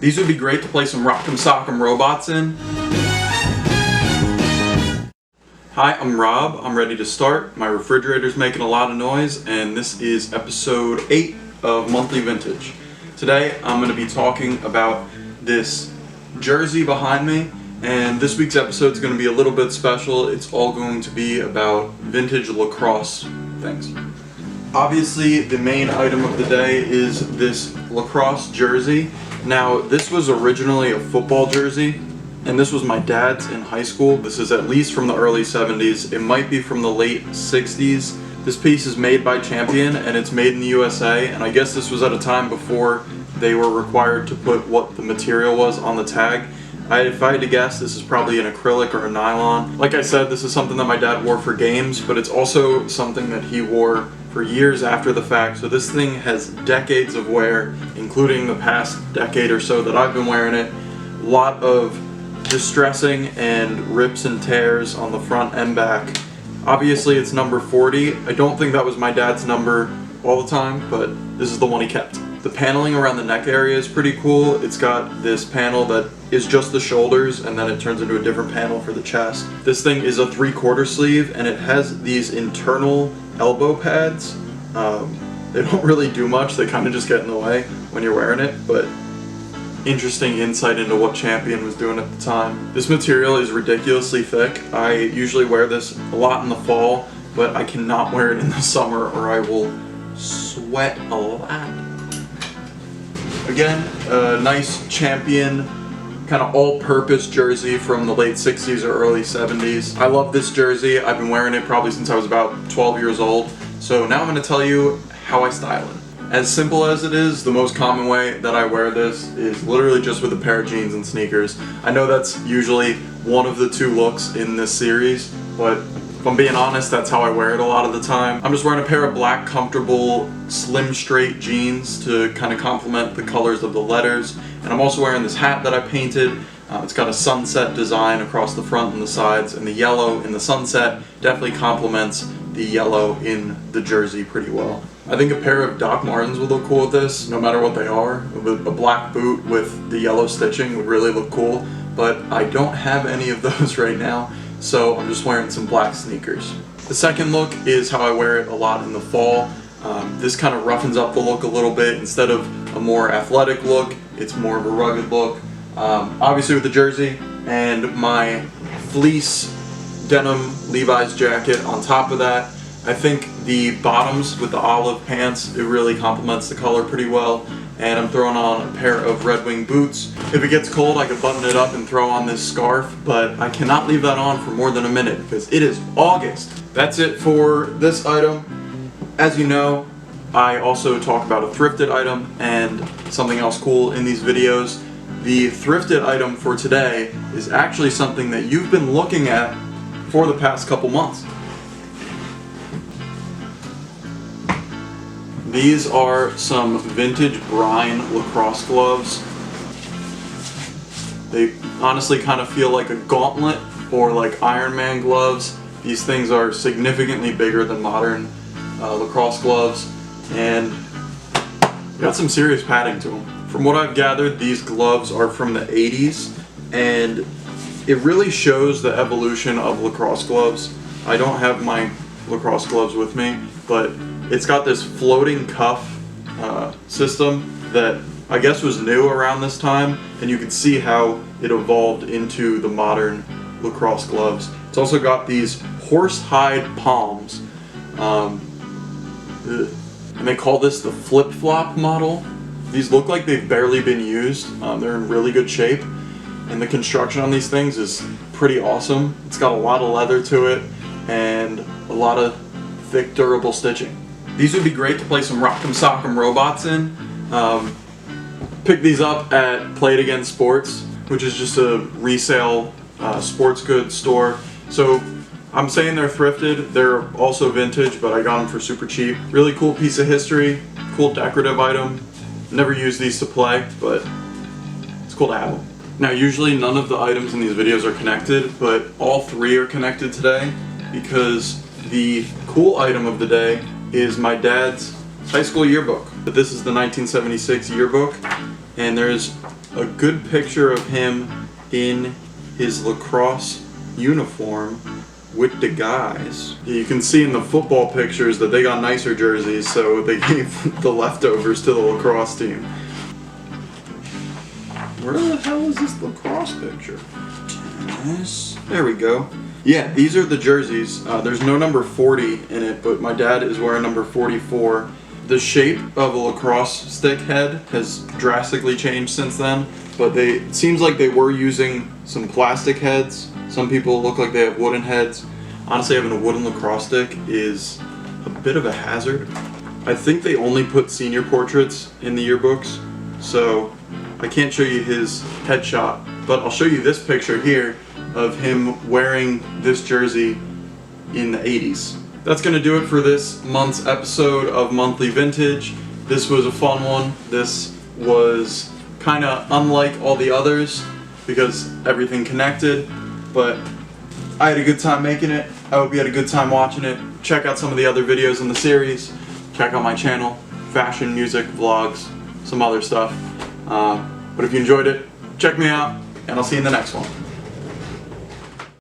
These would be great to play some Rock'em Sock'em Robots in. Hi, I'm Rob. I'm ready to start. My refrigerator's making a lot of noise, and this is episode 8 of Monthly Vintage. Today, I'm going to be talking about this jersey behind me, and this week's episode is going to be a little bit special. It's all going to be about vintage lacrosse things. Obviously, the main item of the day is this lacrosse jersey. Now, this was originally a football jersey, and this was my dad's in high school. This is at least from the early 70s. It might be from the late 60s. This piece is made by Champion, and it's made in the USA, and I guess this was at a time before they were required to put what the material was on the tag. If I had to guess, this is probably an acrylic or a nylon. Like I said, this is something that my dad wore for games, but it's also something that he wore for years after the fact, so this thing has decades of wear, including the past decade or so that I've been wearing it. A lot of distressing and rips and tears on the front and back. Obviously it's number 40. I don't think that was my dad's number all the time, but this is the one he kept. The paneling around the neck area is pretty cool. It's got this panel that is just the shoulders, and then it turns into a different panel for the chest. This thing is a 3/4 sleeve, and it has these internal elbow pads. They don't really do much. They kind of just get in the way when you're wearing it, but interesting insight into what Champion was doing at the time. This material is ridiculously thick. I usually wear this a lot in the fall, but I cannot wear it in the summer or I will sweat a lot. Again, a nice Champion kind of all-purpose jersey from the late 60s or early 70s. I love this jersey. I've been wearing it probably since I was about 12 years old. So now I'm going to tell you how I style it. As simple as it is, the most common way that I wear this is literally just with a pair of jeans and sneakers. I know that's usually one of the two looks in this series, but if I'm being honest, that's how I wear it a lot of the time. I'm just wearing a pair of black, comfortable, slim, straight jeans to kind of complement the colors of the letters. And I'm also wearing this hat that I painted. It's got a sunset design across the front and the sides, and the yellow in the sunset definitely complements the yellow in the jersey pretty well. I think a pair of Doc Martens would look cool with this, no matter what they are. A black boot with the yellow stitching would really look cool, but I don't have any of those right now, so I'm just wearing some black sneakers. The second look is how I wear it a lot in the fall. This kind of roughens up the look a little bit. Instead of a more athletic look, it's more of a rugged look. Obviously with the jersey and my fleece denim Levi's jacket on top of that. I think the bottoms with the olive pants, it really complements the color pretty well. And I'm throwing on a pair of Red Wing boots. If it gets cold, I could button it up and throw on this scarf, but I cannot leave that on for more than a minute because it is August. That's it for this item. As you know, I also talk about a thrifted item and something else cool in these videos. The thrifted item for today is actually something that you've been looking at for the past couple months. These are some vintage Brine Lacrosse gloves. They honestly kind of feel like a gauntlet or like Iron Man gloves. These things are significantly bigger than modern lacrosse gloves, and got some serious padding to them. From what I've gathered, these gloves are from the 80s, and it really shows the evolution of lacrosse gloves. I don't have my lacrosse gloves with me, but it's got this floating cuff system that I guess was new around this time, and you can see how it evolved into the modern lacrosse gloves. It's also got these horsehide palms, and they call this the flip-flop model. These look like they've barely been used. They're in really good shape, and the construction on these things is pretty awesome. It's got a lot of leather to it and a lot of thick, durable stitching. These would be great to play some Rock'em Sock'em Robots in. Pick these up at Play It Again Sports, which is just a resale sports goods store. So I'm saying they're thrifted. They're also vintage, but I got them for super cheap. Really cool piece of history, cool decorative item. Never used these to play, but it's cool to have them. Now, usually none of the items in these videos are connected, but all three are connected today because the cool item of the day is my dad's high school yearbook. But this is the 1976 yearbook, and there's a good picture of him in his lacrosse uniform with the guys. You can see in the football pictures that they got nicer jerseys, so they gave the leftovers to the lacrosse team. Where the hell is this lacrosse picture? Yes. There we go. Yeah, these are the jerseys. There's no number 40 in it, but my dad is wearing number 44. The shape of a lacrosse stick head has drastically changed since then, but it seems like they were using some plastic heads. Some people look like they have wooden heads. Honestly, having a wooden lacrosse stick is a bit of a hazard. I think they only put senior portraits in the yearbooks, so I can't show you his headshot, but I'll show you this picture here of him wearing this jersey in the 80s. That's going to do it for this month's episode of Monthly Vintage. This was a fun one. This was kind of unlike all the others because everything connected, but I had a good time making it. I hope you had a good time watching it. Check out some of the other videos in the series. Check out my channel, fashion, music, vlogs, some other stuff. But if you enjoyed it, check me out, and I'll see you in the next one.